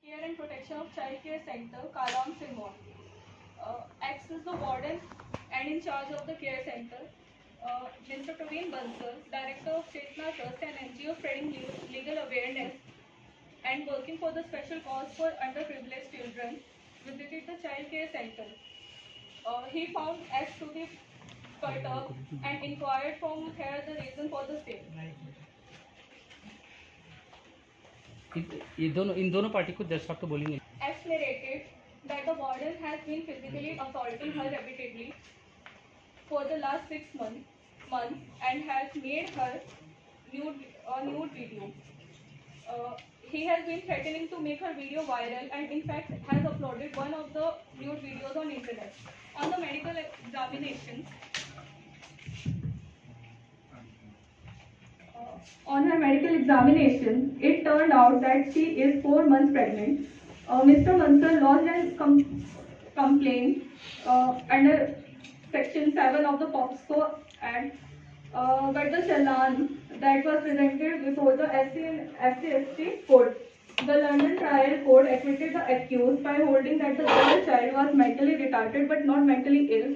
Care and Protection of Child Care Center, Kalam Singh acts as the warden and in charge of the care center. Mr. Praveen Bansal, Director of Chetna Trust and NGO spreading legal awareness and working for the special cause for underprivileged children, visited the child care center. He found acts to be perturbed and inquired from her the reason for the same. ये दोनों इन दोनों party को दर्शक तो बोलेंगे. As narrated that the warden has been physically assaulting her repeatedly for the last 6 months and has made her nude video. He has been threatening to make her video viral and in fact has uploaded one of the nude videos on internet. On the medical examination, on her medical examination, it turned out that she is 4 months pregnant. Mr. Mansal lodged a complaint under Section 7 of the POCSO Act, but the challan that was presented before the SC court, the London Trial Court acquitted the accused by holding that the girl child was mentally retarded but not mentally ill,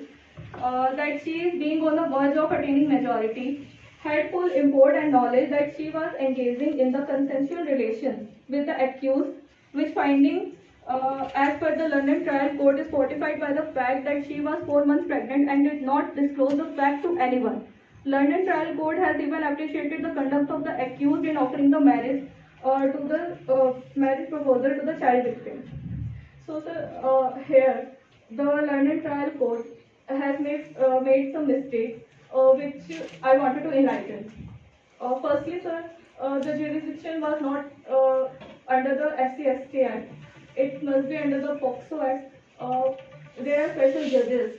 that she is being on the verge of attaining majority, had full import and knowledge that she was engaging in the consensual relation with the accused, which finding as per the London Trial Court is fortified by the fact that she was 4 months pregnant and did not disclose the fact to anyone. London Trial Court has even appreciated the conduct of the accused in offering the marriage to the marriage proposal to the child victim. So, sir, here the London Trial Court has made some mistakes which I wanted to enlighten. Firstly, sir, the jurisdiction was not under the SC Act. It must be under the POCSO Act. There are special judges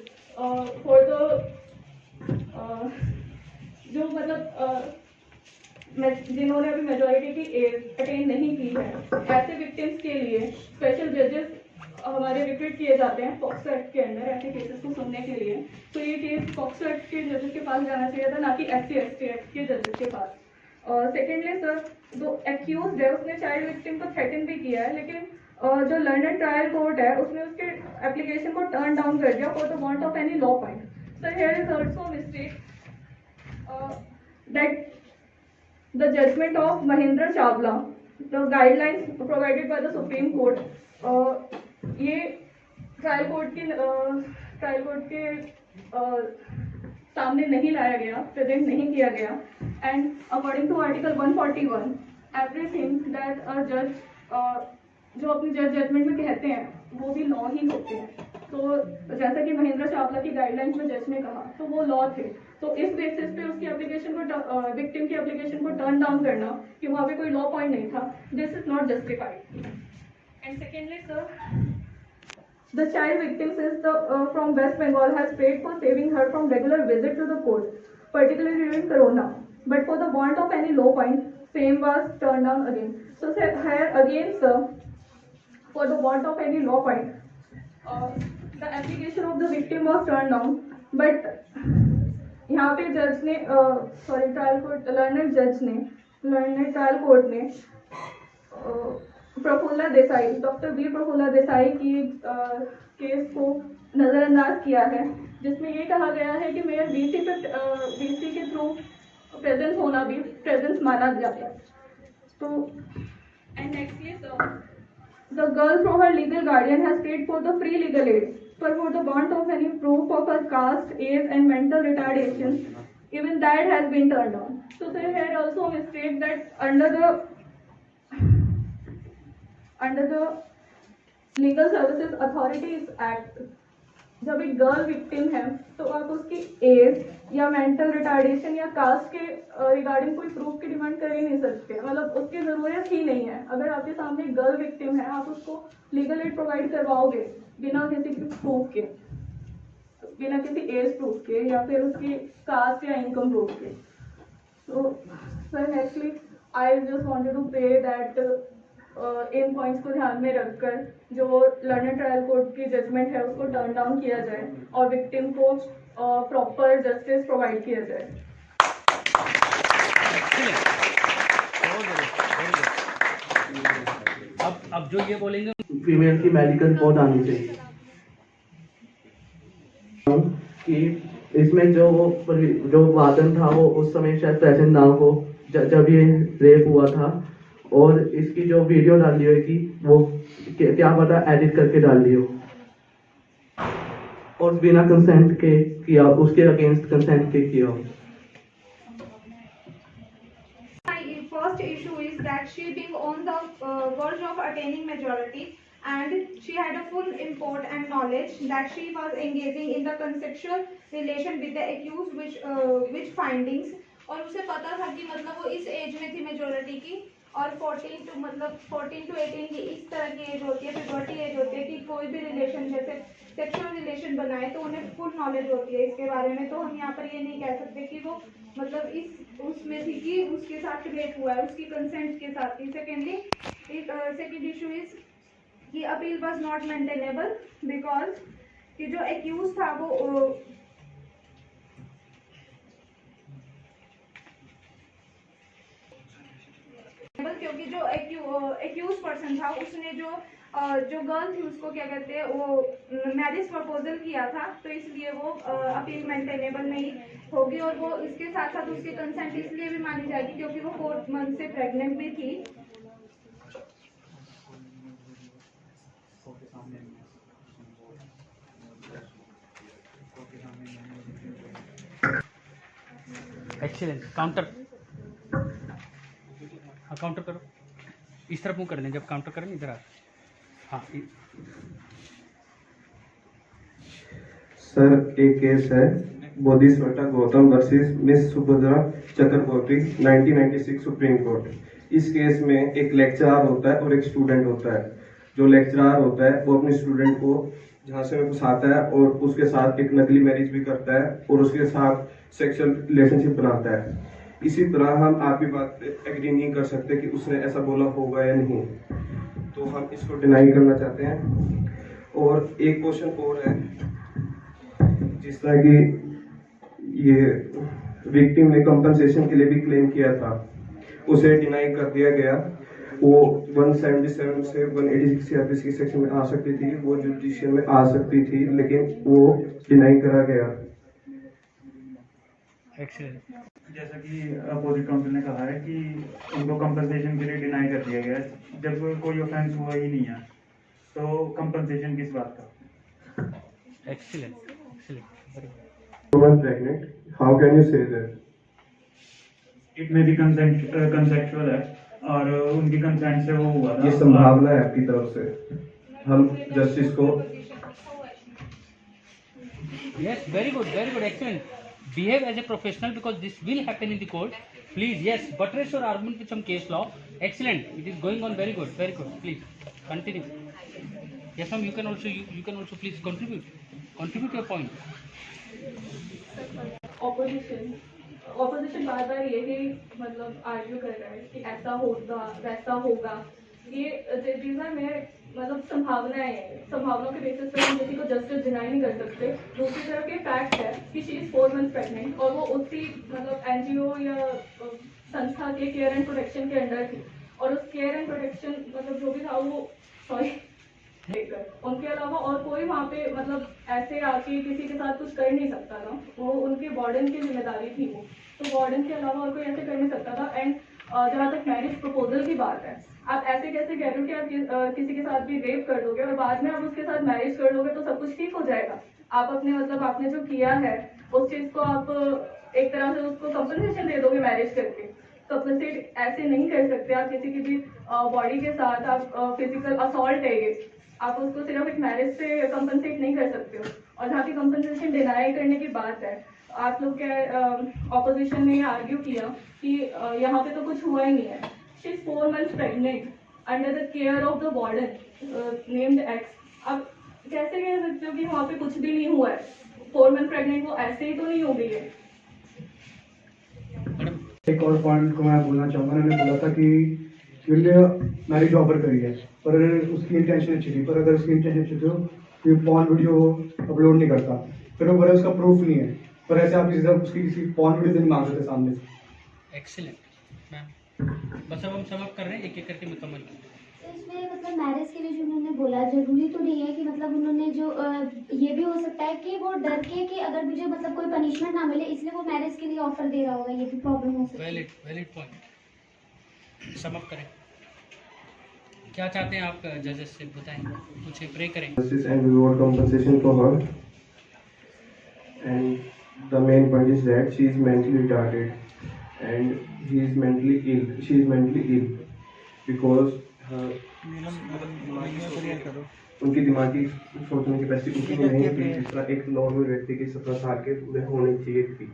for the जो मतलब जिन्होंने अभी majority की as attain नहीं की है, ऐसे victims के लिए स्पेशल जजेस हमारे रिक्रूट किए जाते हैं पॉक्सो एक्ट के अंदर ऐसे केसेस को सुनने के लिए. तो ये केस पॉक्सो एक्ट के जजेस के पास जाना चाहिए था, ना कि SC एक्ट के जजेस के पास. और सेकेंडली सर, जो एक्यूज है उसने चाइल्ड विक्टिम को थ्रेटन भी किया है, लेकिन जो लंदन ट्रायल कोर्ट है उसने उसके एप्लीकेशन को टर्न डाउन कर दिया for the want of any law point. Sir here is also mistake that the judgment of Mahindra Chawla, the guidelines provided by the Supreme Court, ये trial court के सामने नहीं लाया गया, प्रेजेंट नहीं किया गया. And according to article 141, everything that a जज जो अपनी जजमेंट में कहते हैं वो भी लॉ ही होते हैं. तो जैसा कि महेंद्र चावला की गाइडलाइंस में जज ने कहा तो वो लॉ थे. तो इस बेसिस पे उसकी एप्लीकेशन को विक्टिम की एप्लीकेशन को टर्न डाउन करना कि वहाँ पे कोई लॉ पॉइंट नहीं था, this is not justified. And secondly sir, the child victim from West Bengal has paid for saving her from regular visit to the court, particularly during corona, but for the want of any law point, same was turned down again. So sir, here again sir, for the want of any law point, the application of the victim was turned down, but यहाँ पे जज ने trial court London trial court ने Prafulla Desai, doctor B Prafulla Desai की case को नज़रअंदाज किया है, जिसमें ये कहा गया है कि मेयर वीसी के थ्रू प्रेजेंस होना भी प्रेजेंस माना जाता है. तो and nextly the girl through her legal guardian has paid for the free legal aid, but for the want of any proof of her caste, age and mental retardation, even that has been turned down. So sir, here also a mistake that under the Legal Services Authorities Act, जब एक girl victim है तो आप उसकी as या mental retardation या cast के regarding कोई प्रूफ की डिमांड कर ही नहीं सकते, मतलब उसकी ज़रूरत ही नहीं है. अगर आपके सामने एक गर्ल विक्टिम है, आप उसको लीगल एड प्रोवाइड करवाओगे बिना किसी प्रूफ के, बिना किसी एज प्रूफ के या फिर उसकी कास्ट या इनकम प्रूफ के. तो sir nextly I just wanted to pay that in points को ध्यान में रखकर जो लंदन ट्रायल कोर्ट की जजमेंट है उसको टर्न डाउन किया जाए और विक्टिम को प्रॉपर जस्टिस प्रोवाइड किया जाए. अब अब जो ये बोलेंगे फीमेल की मेडिकल रिपोर्ट आनी चाहिए कि इसमें जो वादन था वो उस समय शायद प्रेजेंट ना हो जब ये रेप हुआ था, और इसकी जो वीडियो डाली होगी वो क्या पता एडिट करके डाल दी हो और बिना कंसेंट के किया, उसके अगेंस्ट कंसेंट के किया हो। My first issue is that she being on the verge of attaining majority, and she had a full import and knowledge that she was engaging in the consensual relation with the accused, which findings, और उसे पता था कि मतलब वो इस as में थी मेजोरिटी की, और 14 to 18 की इस तरह की एज होती है, प्यूबर्टी एज होती है कि कोई भी रिलेशन जैसे सेक्सुअल रिलेशन बनाए तो उन्हें फुल नॉलेज होती है इसके बारे में। तो हम यहाँ पर ये नहीं कह सकते कि वो मतलब इस उसमें थी कि उसके साथ रेप हुआ है, उसकी कंसेंट के साथ थी। सेकेंडली, सेकेंड इशू इज कि appeal was not maintainable because कि जो एक्यूज था वो क्योंकि जो एक्यूज पर्सन था उसने जो गर्ल थी उसको क्या कहते हैं वो मैरिज प्रपोजल किया था, तो इसलिए वो अपील मेंटेनेबल नहीं होगी। और वो इसके साथ साथ उसकी कंसेंट इसलिए भी मानी जाएगी क्योंकि वो 4 मंथ से प्रेग्नेंट भी थी। एक्सीलेंट काउंटर, हाँ काउंटर करो, इस तरफ मुँह कर लें, जब काउंटर करें इधर आ। हाँ सर, एक केस है बोधिसत्व गौतम वर्सेस मिस सुभद्रा चक्रवर्ती 1996 सुप्रीम कोर्ट। इस केस में एक लेक्चरर होता है और एक स्टूडेंट होता है। जो लेक्चरर होता है वो अपने स्टूडेंट को झांसे में फंसाता है और उसके साथ एक नकली मैरिज भी करता है और उसके साथ सेक्सुअल रिलेशनशिप बनाता है। इसी तरह हम आपकी बात पे एग्री नहीं कर सकते कि उसने ऐसा बोला होगा या नहीं, तो हम इसको डिनाई करना चाहते हैं। और एक क्वेश्चन और है, जिस तरह की ये विक्टिम ने कंपनसेशन के लिए भी क्लेम किया था, उसे डिनाई कर दिया गया। वो 177 से 186 सीआरपीसी सेक्शन में आ सकती थी, वो जुडिशियल में आ सकती थी, लेकिन वो डिनाई करा गया। एक्सीलेंट। जैसा कि अपोजिट काउंसिल ने कहा है कि उनको कंपनसेशन के लिए डिनाई कर दिया गया जब कोई ऑफेंस हुआ ही नहीं है, तो कंपनसेशन किस बात का। Excellent excellent, Woman pregnant, how can you say that? It में भी कंसेंशुअल है और उनकी कंसेंट से वो हुआ था। ये संभावना है आपकी तरफ से, हम जस्टिस को। yes, very good, excellent. Behave as a professional because this will happen in the court. Please, yes, buttress your argument with some case law. Excellent, it is going on very good. Please continue. Yes ma'am, you can also please contribute your point. Opposition बार बार यही मतलब argue कर रहा है कि ऐसा होगा वैसा होगा। ये चीज़ें में मतलब संभावनाएं हैं, संभावनाओं के बेसिस पर हम किसी को जस्टिस डिनाई नहीं कर सकते। दूसरी तरफ ये फैक्ट है कि शी इज़ 4 मंथ प्रेगनेंट और वो उसी मतलब एनजीओ या संस्था के केयर एंड प्रोटेक्शन के अंडर थी, और उस केयर एंड प्रोटेक्शन मतलब जो भी था वो उनके अलावा और कोई वहाँ पे मतलब ऐसे आके किसी के साथ कुछ कर नहीं सकता था। वो उनके वार्डन की जिम्मेदारी थी वो, तो वार्डन के अलावा और कोई ऐसे कर नहीं सकता था। एंड जहाँ तक मैरिज प्रपोजल की बात है, आप ऐसे कैसे कह रहे हो कि आप किसी के साथ भी रेप कर दोगे और बाद में आप उसके साथ मैरिज कर दोगे तो सब कुछ ठीक हो जाएगा। आप अपने मतलब आपने जो किया है उस चीज़ को आप एक तरह से उसको कंपनसेशन दे दोगे मैरिज करके। कंपनसेट ऐसे नहीं कर सकते आप किसी की भी बॉडी के साथ। आप फिजिकल असॉल्ट है ये, आप उसको सिर्फ एक मैरिज से कंपनसेट नहीं कर सकते हो। और जहाँ की कंपनसेशन डिनाई करने की बात है, आप लोग क्या ऑपोजिशन ने आर्ग्यू किया कि यहाँ पे तो कुछ हुआ ही नहीं है। She is 4 months pregnant under the care of the warden named x. अब कैसे कह सकते हो कि वहाँ पे कुछ भी नहीं हुआ है? 4 month प्रेग्नेंट वो ऐसे ही तो नहीं हो गई है। एक और पॉइंट को मैं बोलना चाहूँगा, मैंने बोला था कि मैरिज ऑफर करी है पर उसकी इंटेंशन अच्छी थी, पर अगर उसकी इंटेंशन अच्छी थी तो पॉर्न वीडियो अपलोड नहीं करता, फिर वो बोला उसका प्रूफ नहीं है, पर ऐसे आप उसकी किसी पॉर्न वीडियो नहीं मांग सकते सामने। एक्सीलेंट मैम, बस अब हम समाप्त कर रहे हैं, एक एक करके मुकम्मल। तो इसमें मतलब मैरिज के लिए जो उन्होंने बोला, जरूरी तो नहीं है कि मतलब उन्होंने जो ये भी हो सकता है कि वो डर के कि अगर मुझे मतलब कोई पनिशमेंट ना मिले इसलिए वो मैरिज के लिए ऑफर दे रहा होगा, ये भी प्रॉब्लम हो सकती है। Valid point. सम अप करें, क्या चाहते हैं आप जजेस से बताएं, कुछ प्रे करें। Justice and reward compensation for her. And the main point is that she is mentally retarded and he is mentally ill. She is mentally ill because her उनकी दिमागी सोचने की कैपेसिटी उतनी नहीं थी जितना एक नॉर्मल व्यक्ति की 17 साल के पूरे होनी चाहिए थी।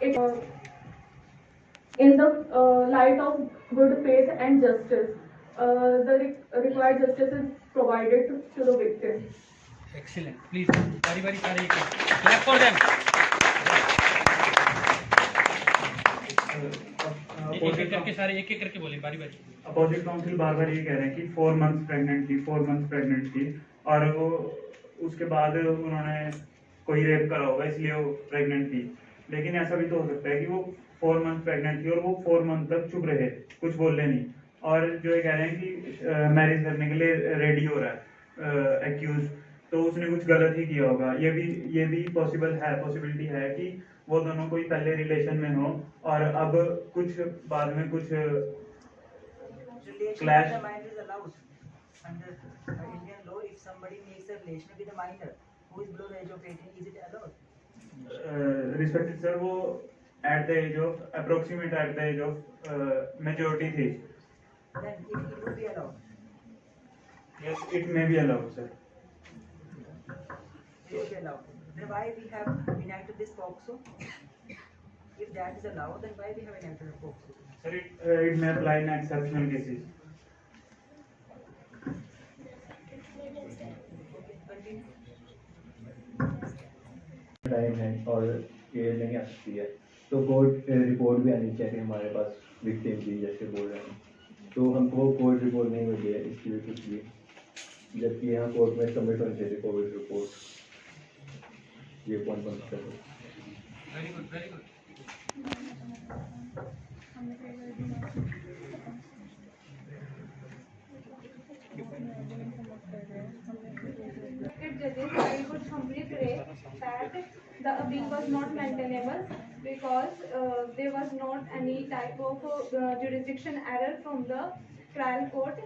It, in the light of good faith and justice, the required justice is provided to the victim. Excellent. Please बारी बारी सारे एक क्लैप फॉर देम। एक एक करके सारे एक एक करके बोले बारी बारी। अपोजिट काउंसिल बार बार ये कह रहे हैं कि 4 मंथ्स प्रेग्नेंट थी और वो उसके बाद उन्होंने कोई रेप करा होगा इसलिए वो प्रेग्नेंट थी। लेकिन ऐसा भी तो हो सकता है कि वो 4 मंथ प्रेग्नेंट थी और वो 4 मंथ तक चुप रहे, कुछ बोले नहीं, और जो ये कह रहे हैं कि मैरिज करने के लिए रेडी हो रहा है एक्यूज, तो उसने कुछ गलत ही किया होगा। ये भी पॉसिबिलिटी है कि वो दोनों कोई पहले रिलेशन में हो और अब कुछ बाद में कुछ clash. The minor is allowed under Indian law. If somebody makes a relation with a minor who is below the age of 18, is it allowed? Respected sir, वो at the age of approximate at the age of majority थी। Then it would be allowed. Yes, it may be allowed sir. It would be allowed. Then why we have enacted this POCSO? If that is allowed, then why we have enacted a POCSO? Sir, it may apply in exceptional cases. Time है और ये नहीं आ सकती है, तो court report भी आनी चाहिए हमारे पास विक्टिम की, जैसे बोल रहे हैं, तो हमको कोर्ट रिपोर्ट नहीं मिली है इसकी वजह से, जबकि यहाँ कोर्ट में सबमिट होनी चाहिए कोविड रिपोर्ट। ये पॉइंट बन सकता है। Very good very good. Judges, I would humbly pray that the appeal was not maintainable because there was not any type of jurisdiction error from the trial court.